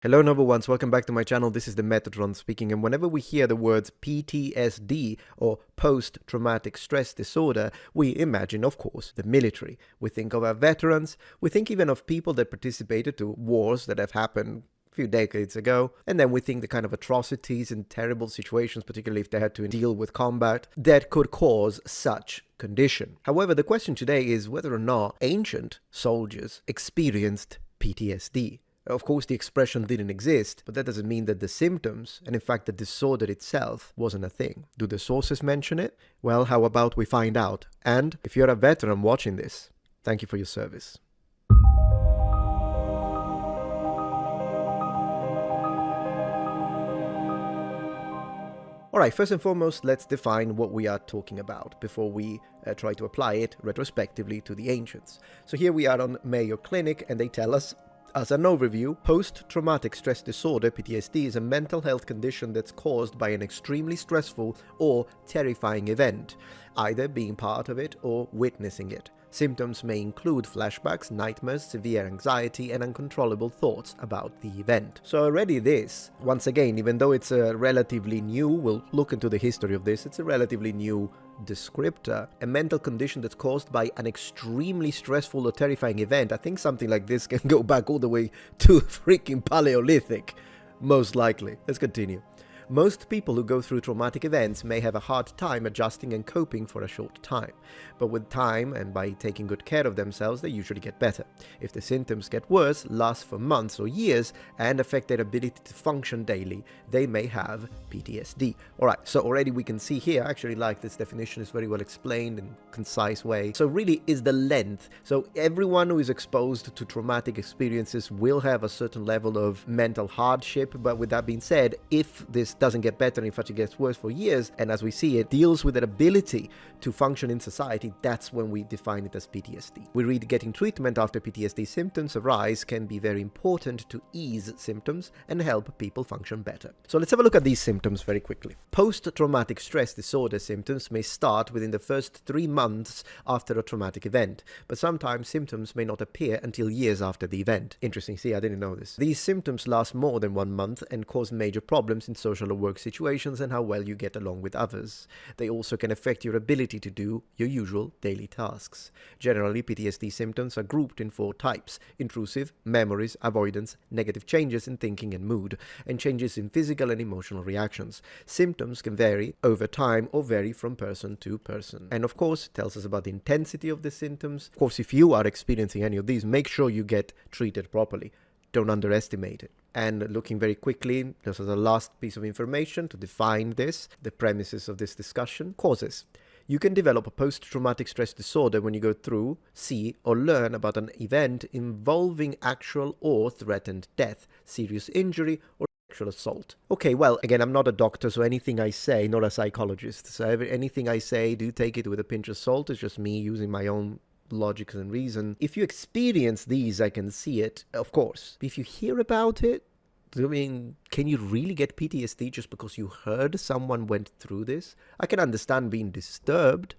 Hello number ones, welcome back to my channel. This is the Metatron speaking, and whenever we hear the words PTSD or post-traumatic stress disorder, we imagine, of course, the military. We think of our veterans, we think even of people that participated to wars that have happened a few decades ago, and then we think the kind of atrocities and terrible situations, particularly if they had to deal with combat, that could cause such condition. However, the question today is whether or not ancient soldiers experienced PTSD. Of course, the expression didn't exist, but that doesn't mean that the symptoms, and in fact the disorder itself, wasn't a thing. Do the sources mention it? Well, how about we find out? And if you're a veteran watching this, thank you for your service. Alright, first and foremost, let's define what we are talking about before we try to apply it retrospectively to the ancients. So here we are on Mayo Clinic, and they tell us, as an overview, post-traumatic stress disorder, PTSD, is a mental health condition that's caused by an extremely stressful or terrifying event, either being part of it or witnessing it. Symptoms may include flashbacks, nightmares, severe anxiety, and uncontrollable thoughts about the event. So already this, once again, even though it's a relatively new, we'll look into the history of this, it's a relatively new descriptor, a mental condition that's caused by an extremely stressful or terrifying event. I think something like this can go back all the way to freaking Paleolithic, most likely. Let's continue. Most people who go through traumatic events may have a hard time adjusting and coping for a short time, but with time and by taking good care of themselves, they usually get better. If the symptoms get worse, last for months or years, and affect their ability to function daily, they may have PTSD. Alright, so already we can see here, I actually like this definition, is very well explained in a concise way. So really is the length. So everyone who is exposed to traumatic experiences will have a certain level of mental hardship, but with that being said, if this doesn't get better, in fact it gets worse for years, and as we see it deals with their ability to function in society, that's when we define it as PTSD. We read getting treatment after PTSD symptoms arise can be very important to ease symptoms and help people function better. So let's have a look at these symptoms very quickly. Post-traumatic stress disorder symptoms may start within the first 3 months after a traumatic event, but sometimes symptoms may not appear until years after the event. Interesting, see, I didn't know this. These symptoms last more than 1 month and cause major problems in social or work situations and how well you get along with others. They also can affect your ability to do your usual daily tasks. Generally, PTSD symptoms are grouped in 4 types: intrusive, memories, avoidance, negative changes in thinking and mood, and changes in physical and emotional reactions. Symptoms can vary over time or vary from person to person. And of course, it tells us about the intensity of the symptoms. Of course, if you are experiencing any of these, make sure you get treated properly. Don't underestimate it. And looking very quickly, this is the last piece of information to define this, the premises of this discussion. Causes. You can develop a post-traumatic stress disorder when you go through, see, or learn about an event involving actual or threatened death, serious injury, or sexual assault. Okay, well, again, I'm not a doctor, so anything I say, not a psychologist, so anything I say, do take it with a pinch of salt. It's just me using my own logic and reason. If you experience these, I can see it, of course. If you hear about it, I mean, can you really get PTSD just because you heard someone went through this? I can understand being disturbed.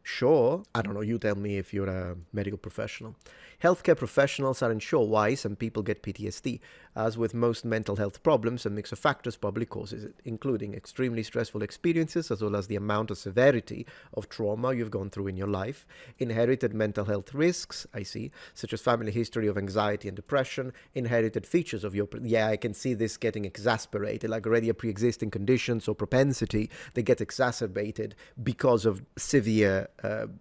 Sure. I don't know, you tell me if you're a medical professional. Healthcare professionals aren't sure why some people get PTSD. As with most mental health problems, a mix of factors probably causes it, including extremely stressful experiences as well as the amount of severity of trauma you've gone through in your life, inherited mental health risks, I see, such as family history of anxiety and depression, inherited features of your... Yeah, I can see this getting exasperated, like already a pre-existing conditions or propensity that gets exacerbated because of severe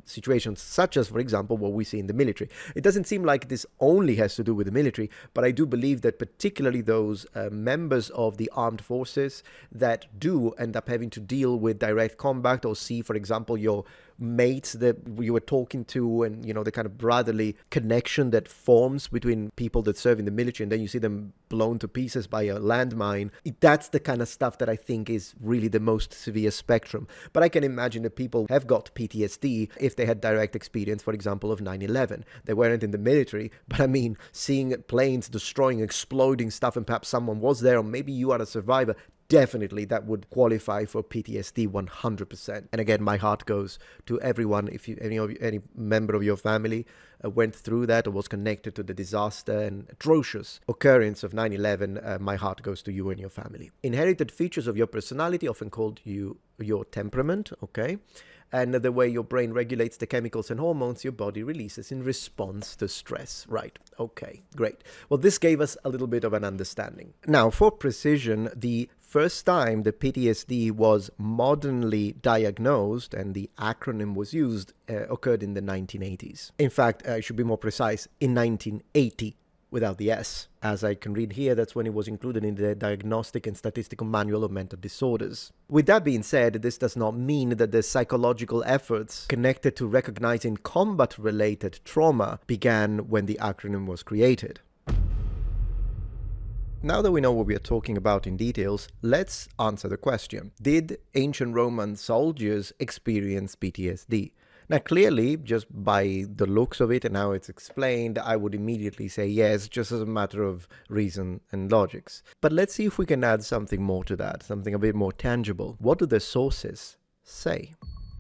situations, such as, for example, what we see in the military. It doesn't seem like this only has to do with the military, but I do believe that particularly those members of the armed forces that do end up having to deal with direct combat or see, for example, your mates that you were talking to, and you know the kind of brotherly connection that forms between people that serve in the military, and then you see them blown to pieces by a landmine. That's the kind of stuff that I think is really the most severe spectrum. But I can imagine that people have got PTSD if they had direct experience, for example, of 9/11. They weren't in the military, but I mean, seeing planes destroying, exploding stuff, and perhaps someone was there, or maybe you are a survivor, definitely that would qualify for PTSD 100%. And again, my heart goes to everyone. If you, any member of your family went through that or was connected to the disaster and atrocious occurrence of 9/11, my heart goes to you and your family. Inherited features of your personality, often called your temperament, okay? And the way your brain regulates the chemicals and hormones your body releases in response to stress. Right, okay, great. Well, this gave us a little bit of an understanding. Now, for precision, the first time the PTSD was modernly diagnosed and the acronym was used occurred in the 1980s. In fact, I should be more precise, in 1980. Without the S. As I can read here, that's when it was included in the Diagnostic and Statistical Manual of Mental Disorders. With that being said, this does not mean that the psychological efforts connected to recognizing combat-related trauma began when the acronym was created. Now that we know what we are talking about in details, let's answer the question. Did ancient Roman soldiers experience PTSD? Now, clearly, just by the looks of it and how it's explained, I would immediately say yes, just as a matter of reason and logics. But let's see if we can add something more to that, something a bit more tangible. What do the sources say?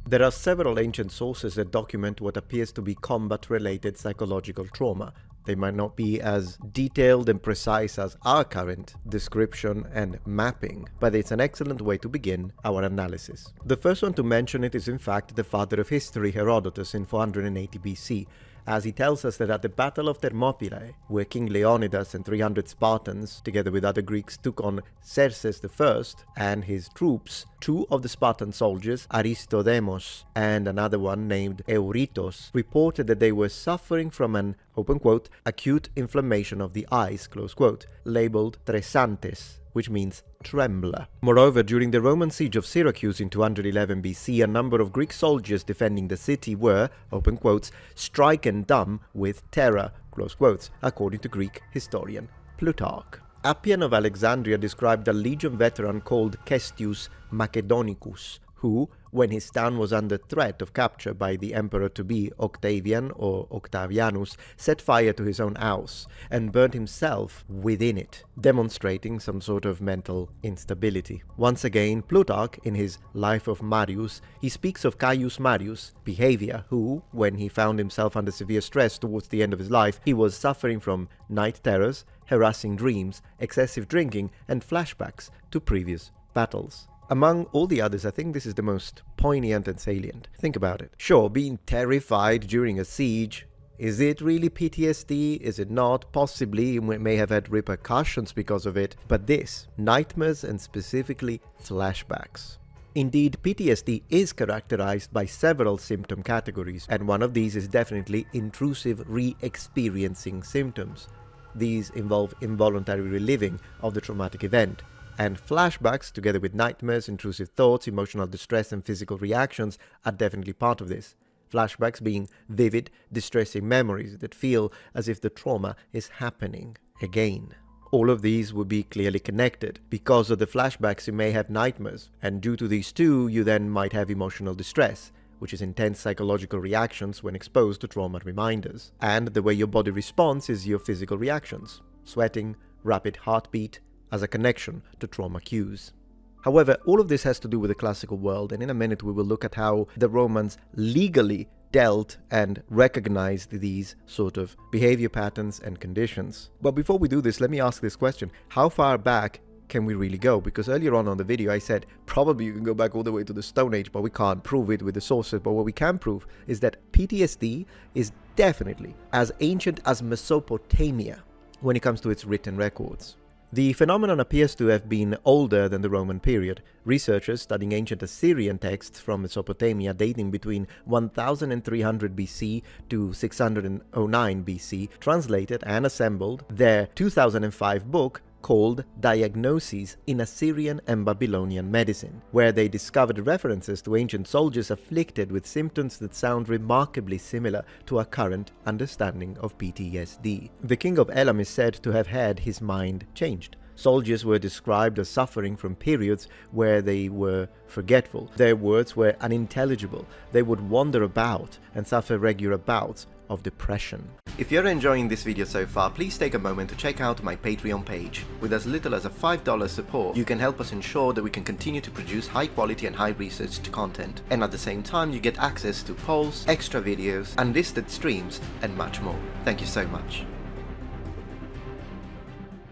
There are several ancient sources that document what appears to be combat-related psychological trauma. They might not be as detailed and precise as our current description and mapping, but it's an excellent way to begin our analysis. The first one to mention it is in fact the father of history, Herodotus, in 480 BC, as he tells us that at the Battle of Thermopylae, where King Leonidas and 300 Spartans, together with other Greeks, took on Xerxes I and his troops, two of the Spartan soldiers, Aristodemos and another one named Euritos, reported that they were suffering from an, open quote, acute inflammation of the eyes, close quote, labeled tresantes, which means trembler. Moreover, during the Roman siege of Syracuse in 211 BC, a number of Greek soldiers defending the city were, open quotes, stricken dumb with terror, close quotes, according to Greek historian Plutarch. Appian of Alexandria described a legion veteran called Cestius Macedonicus, who, when his town was under threat of capture by the emperor-to-be Octavian or Octavianus, set fire to his own house and burned himself within it, demonstrating some sort of mental instability. Once again, Plutarch, in his Life of Marius, he speaks of Caius Marius, behavior, who, when he found himself under severe stress towards the end of his life, he was suffering from night terrors, harassing dreams, excessive drinking, and flashbacks to previous battles. Among all the others, I think this is the most poignant and salient. Think about it. Sure, being terrified during a siege, is it really PTSD? Is it not? Possibly, you may have had repercussions because of it, but this, nightmares and specifically flashbacks. Indeed, PTSD is characterized by several symptom categories, and one of these is definitely intrusive re-experiencing symptoms. These involve involuntary reliving of the traumatic event. And flashbacks, together with nightmares, intrusive thoughts, emotional distress, and physical reactions, are definitely part of this. Flashbacks being vivid, distressing memories that feel as if the trauma is happening again. All of these would be clearly connected. Because of the flashbacks, you may have nightmares, and due to these two, you then might have emotional distress, which is intense psychological reactions when exposed to trauma reminders. And the way your body responds is your physical reactions: sweating, rapid heartbeat, as a connection to trauma cues. However, all of this has to do with the classical world, and in a minute we will look at how the Romans legally dealt and recognized these sort of behavior patterns and conditions. But before we do this, let me ask this question: how far back can we really go? Because earlier on the video I said probably you can go back all the way to the Stone Age, but we can't prove it with the sources. But what we can prove is that PTSD is definitely as ancient as Mesopotamia when it comes to its written records. The phenomenon appears to have been older than the Roman period. Researchers studying ancient Assyrian texts from Mesopotamia dating between 1300 BC to 609 BC translated and assembled their 2005 book called Diagnoses in Assyrian and Babylonian Medicine, where they discovered references to ancient soldiers afflicted with symptoms that sound remarkably similar to our current understanding of PTSD. The king of Elam is said to have had his mind changed. Soldiers were described as suffering from periods where they were forgetful. Their words were unintelligible. They would wander about and suffer regular bouts of depression. If you're enjoying this video so far, please take a moment to check out my Patreon page. With as little as a $5 support, you can help us ensure that we can continue to produce high quality and high researched content. And at the same time, you get access to polls, extra videos, unlisted streams, and much more. Thank you so much.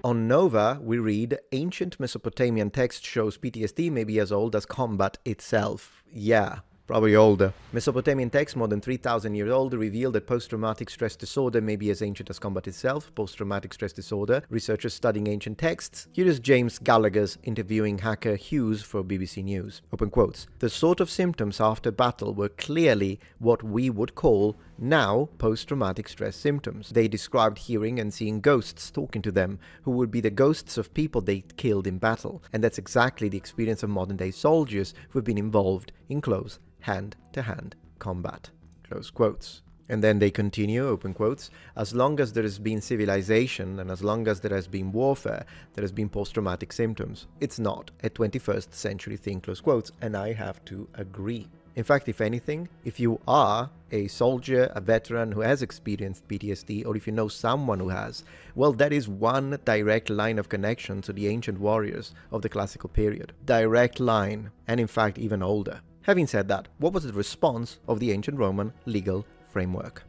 On Nova, we read, ancient Mesopotamian text shows PTSD may be as old as combat itself. Yeah, probably older. Mesopotamian texts more than 3,000 years old reveal that post-traumatic stress disorder may be as ancient as combat itself. Post-traumatic stress disorder. Researchers studying ancient texts. Here is James Gallagher's interviewing hacker Hughes for BBC News. Open quotes. The sort of symptoms after battle were clearly what we would call now post-traumatic stress symptoms. They described hearing and seeing ghosts talking to them, who would be the ghosts of people they killed in battle. And that's exactly the experience of modern-day soldiers who have been involved in close hand-to-hand combat. Close quotes. And then they continue, open quotes, as long as there has been civilization and as long as there has been warfare, there has been post-traumatic symptoms. It's not a 21st century thing, close quotes, and I have to agree. In fact, if anything, if you are a soldier, a veteran who has experienced PTSD, or if you know someone who has, well, that is one direct line of connection to the ancient warriors of the classical period. Direct line, and in fact even older. Having said that, what was the response of the ancient Roman legal framework?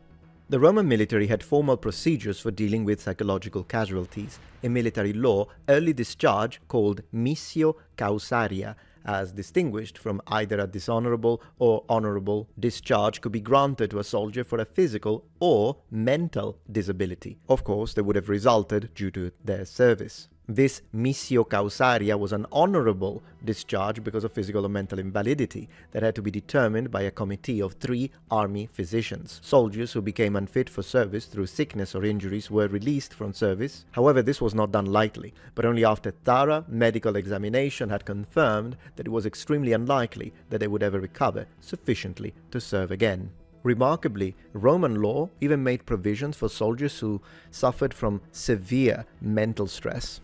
The Roman military had formal procedures for dealing with psychological casualties. In military law, early discharge, called missio causaria, as distinguished from either a dishonorable or honorable discharge, could be granted to a soldier for a physical or mental disability. Of course, they would have resulted due to their service. This missio causaria was an honorable discharge because of physical or mental invalidity that had to be determined by a committee of 3 army physicians. Soldiers who became unfit for service through sickness or injuries were released from service. However, this was not done lightly, but only after thorough medical examination had confirmed that it was extremely unlikely that they would ever recover sufficiently to serve again. Remarkably, Roman law even made provisions for soldiers who suffered from severe mental stress.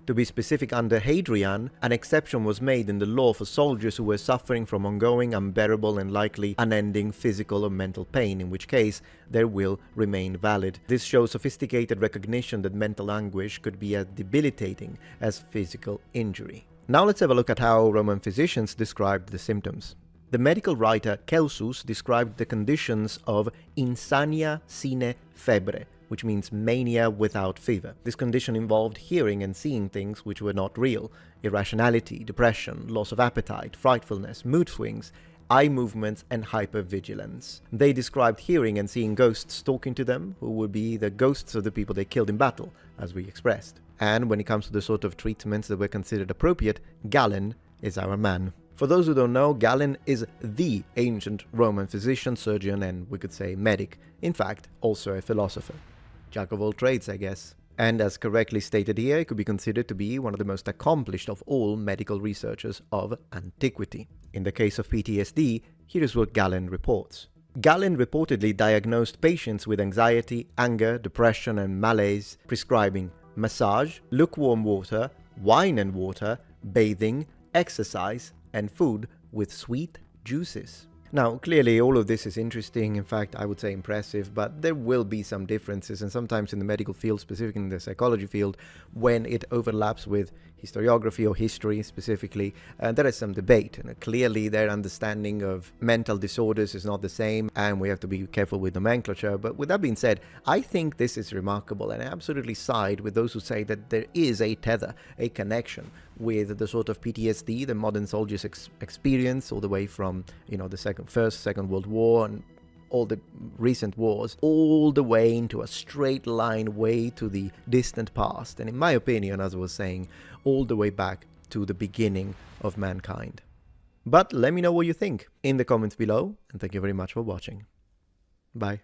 To be specific, under Hadrian, an exception was made in the law for soldiers who were suffering from ongoing, unbearable and likely unending physical or mental pain, in which case their will remained valid. This shows sophisticated recognition that mental anguish could be as debilitating as physical injury. Now let's have a look at how Roman physicians described the symptoms. The medical writer Celsus described the conditions of insania sine febre, which means mania without fever. This condition involved hearing and seeing things which were not real, irrationality, depression, loss of appetite, frightfulness, mood swings, eye movements, and hypervigilance. They described hearing and seeing ghosts talking to them, who would be the ghosts of the people they killed in battle, as we expressed. And when it comes to the sort of treatments that were considered appropriate, Galen is our man. For those who don't know, Galen is the ancient Roman physician, surgeon, and we could say medic. In fact, also a philosopher. Jack of all trades, I guess. And as correctly stated here, he could be considered to be one of the most accomplished of all medical researchers of antiquity. In the case of PTSD, here is what Galen reports. Galen reportedly diagnosed patients with anxiety, anger, depression, and malaise, prescribing massage, lukewarm water, wine and water, bathing, exercise, and food with sweet juices. Now, clearly all of this is interesting, in fact I would say impressive, but there will be some differences, and sometimes in the medical field, specifically in the psychology field, when it overlaps with historiography or history specifically, there is some debate. And clearly their understanding of mental disorders is not the same, and we have to be careful with nomenclature. But with that being said, I think this is remarkable, and I absolutely side with those who say that there is a tether, a connection with the sort of PTSD the modern soldiers experience, all the way from, you know, the First, Second World War and all the recent wars, all the way into a straight line way to the distant past, and in my opinion, as I was saying, all the way back to the beginning of mankind. But let me know what you think in the comments below, and thank you very much for watching. Bye.